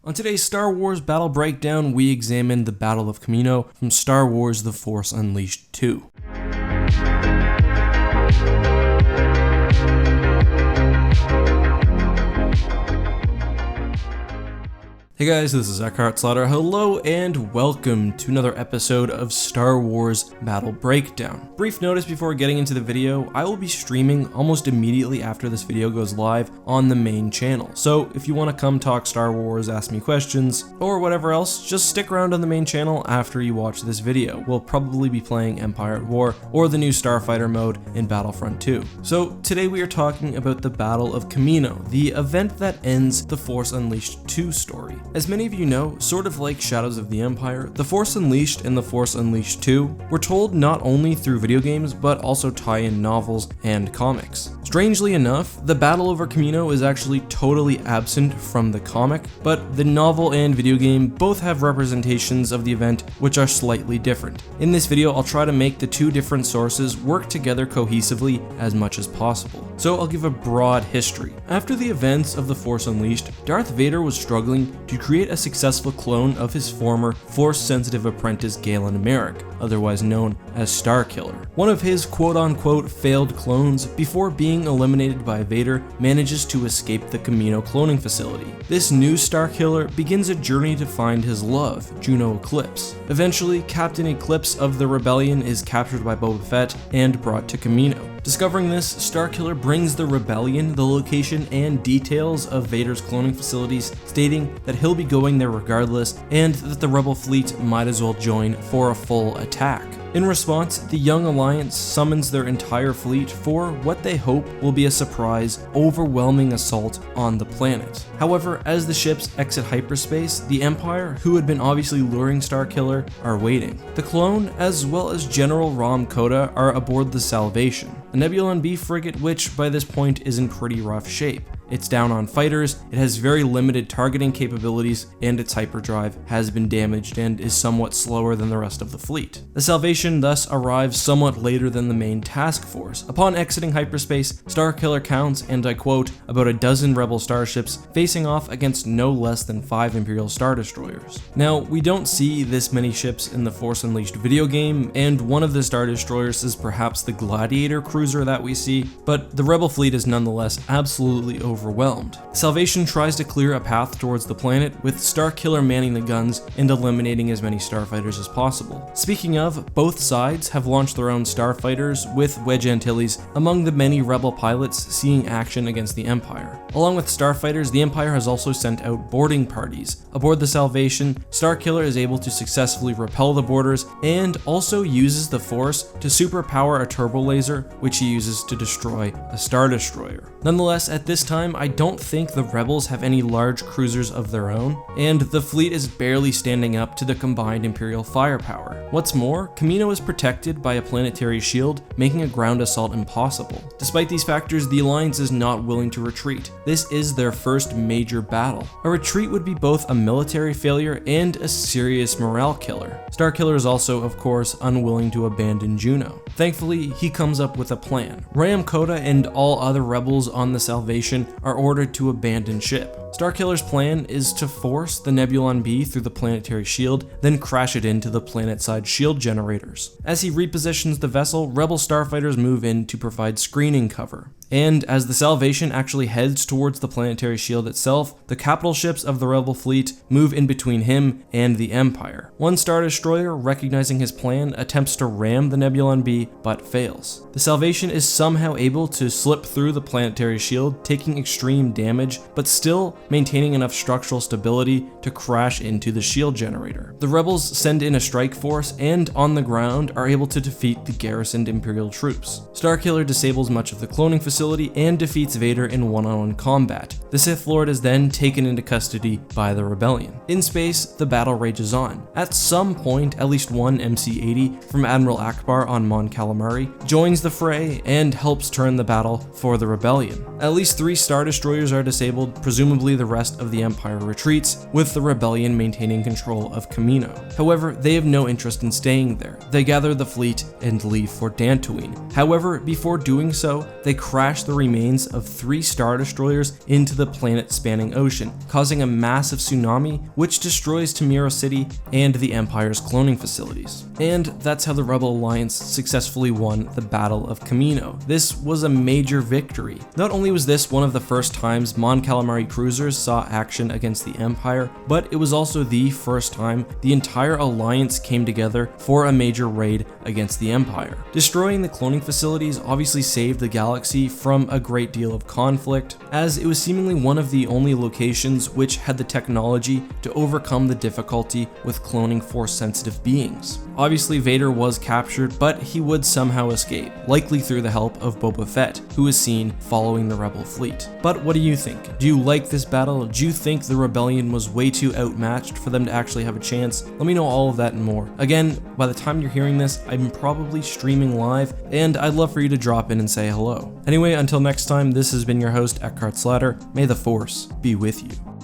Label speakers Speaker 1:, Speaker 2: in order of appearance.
Speaker 1: On today's Star Wars Battle Breakdown, we examine the Battle of Kamino from Star Wars The Force Unleashed 2. Hey guys, this is EckhartsLadder. Hello and welcome to another episode of Star Wars Battle Breakdown. Brief notice before getting into the video, I will be streaming almost immediately after this video goes live on the main channel. So if you want to come talk Star Wars, ask me questions, or whatever else, just stick around on the main channel after you watch this video. We'll probably be playing Empire at War or the new Starfighter mode in Battlefront 2. So today we are talking about the Battle of Kamino, the event that ends the Force Unleashed 2 story. As many of you know, sort of like Shadows of the Empire, The Force Unleashed and The Force Unleashed 2 were told not only through video games, but also tie-in novels and comics. Strangely enough, the battle over Kamino is actually totally absent from the comic, but the novel and video game both have representations of the event which are slightly different. In this video, I'll try to make the two different sources work together cohesively as much as possible. So I'll give a broad history. After the events of The Force Unleashed, Darth Vader was struggling to create a successful clone of his former Force-sensitive apprentice Galen Merrick, otherwise known as Starkiller. One of his quote-unquote failed clones, before being eliminated by Vader, manages to escape the Kamino cloning facility. This new Starkiller begins a journey to find his love, Juno Eclipse. Eventually, Captain Eclipse of the Rebellion is captured by Boba Fett and brought to Kamino. Discovering this, Starkiller brings the Rebellion the location and details of Vader's cloning facilities, stating that he'll be going there regardless and that the Rebel fleet might as well join for a full attack. In response, the Young Alliance summons their entire fleet for what they hope will be a surprise, overwhelming assault on the planet. However, as the ships exit hyperspace, the Empire, who had been obviously luring Starkiller, are waiting. The clone, as well as General Rom Koda, are aboard the Salvation, a Nebula B frigate which by this point is in pretty rough shape. It's down on fighters, it has very limited targeting capabilities, and its hyperdrive has been damaged and is somewhat slower than the rest of the fleet. The Salvation thus arrives somewhat later than the main task force. Upon exiting hyperspace, Starkiller counts, and I quote, about a dozen Rebel starships facing off against no less than 5 Imperial Star Destroyers. Now, we don't see this many ships in the Force Unleashed video game, and one of the Star Destroyers is perhaps the Gladiator cruiser that we see, but the Rebel fleet is nonetheless absolutely overwhelmed. Salvation tries to clear a path towards the planet, with Starkiller manning the guns and eliminating as many starfighters as possible. Speaking of, both sides have launched their own starfighters, with Wedge Antilles among the many Rebel pilots seeing action against the Empire. Along with starfighters, the Empire has also sent out boarding parties. Aboard the Salvation, Starkiller is able to successfully repel the boarders and also uses the Force to superpower a turbo laser, which he uses to destroy a Star Destroyer. Nonetheless, at this time, I don't think the Rebels have any large cruisers of their own, and the fleet is barely standing up to the combined Imperial firepower. What's more, Kamino is protected by a planetary shield, making a ground assault impossible. Despite these factors, the Alliance is not willing to retreat. This is their first major battle. A retreat would be both a military failure and a serious morale killer. Starkiller is also, of course, unwilling to abandon Juno. Thankfully, he comes up with a plan. Ram Koda and all other Rebels on the Salvation are ordered to abandon ship. Starkiller's plan is to force the Nebulon B through the planetary shield, then crash it into the planet-side shield generators. As he repositions the vessel, Rebel starfighters move in to provide screening cover. And as the Salvation actually heads towards the planetary shield itself, the capital ships of the Rebel fleet move in between him and the Empire. One Star Destroyer, recognizing his plan, attempts to ram the Nebulon B, but fails. The Salvation is somehow able to slip through the planetary shield, taking extreme damage, but still maintaining enough structural stability to crash into the shield generator. The Rebels send in a strike force and, on the ground, are able to defeat the garrisoned Imperial troops. Starkiller disables much of the cloning facility and defeats Vader in one-on-one combat. The Sith Lord is then taken into custody by the Rebellion. In space, the battle rages on. At some point, at least one MC-80 from Admiral Ackbar on Mon Calamari joins the fray and helps turn the battle for the Rebellion. At least 3 Star Destroyers are disabled, presumably the rest of the Empire retreats, with the Rebellion maintaining control of Kamino. However, they have no interest in staying there. They gather the fleet and leave for Dantooine. However, before doing so, they crash crash the remains of 3 Star Destroyers into the planet-spanning ocean, causing a massive tsunami which destroys Tamira City and the Empire's cloning facilities. And that's how the Rebel Alliance successfully won the Battle of Kamino. This was a major victory. Not only was this one of the first times Mon Calamari cruisers saw action against the Empire, but it was also the first time the entire alliance came together for a major raid against the Empire. Destroying the cloning facilities obviously saved the galaxy from a great deal of conflict, as it was seemingly one of the only locations which had the technology to overcome the difficulty with cloning Force-sensitive beings. Obviously, Vader was captured, but he would somehow escape, likely through the help of Boba Fett, who was seen following the Rebel fleet. But what do you think? Do you like this battle? Do you think the Rebellion was way too outmatched for them to actually have a chance? Let me know all of that and more. Again, by the time you're hearing this, I'm probably streaming live, and I'd love for you to drop in and say hello. Anyway, until next time, this has been your host, EckhartsLadder. May the Force be with you.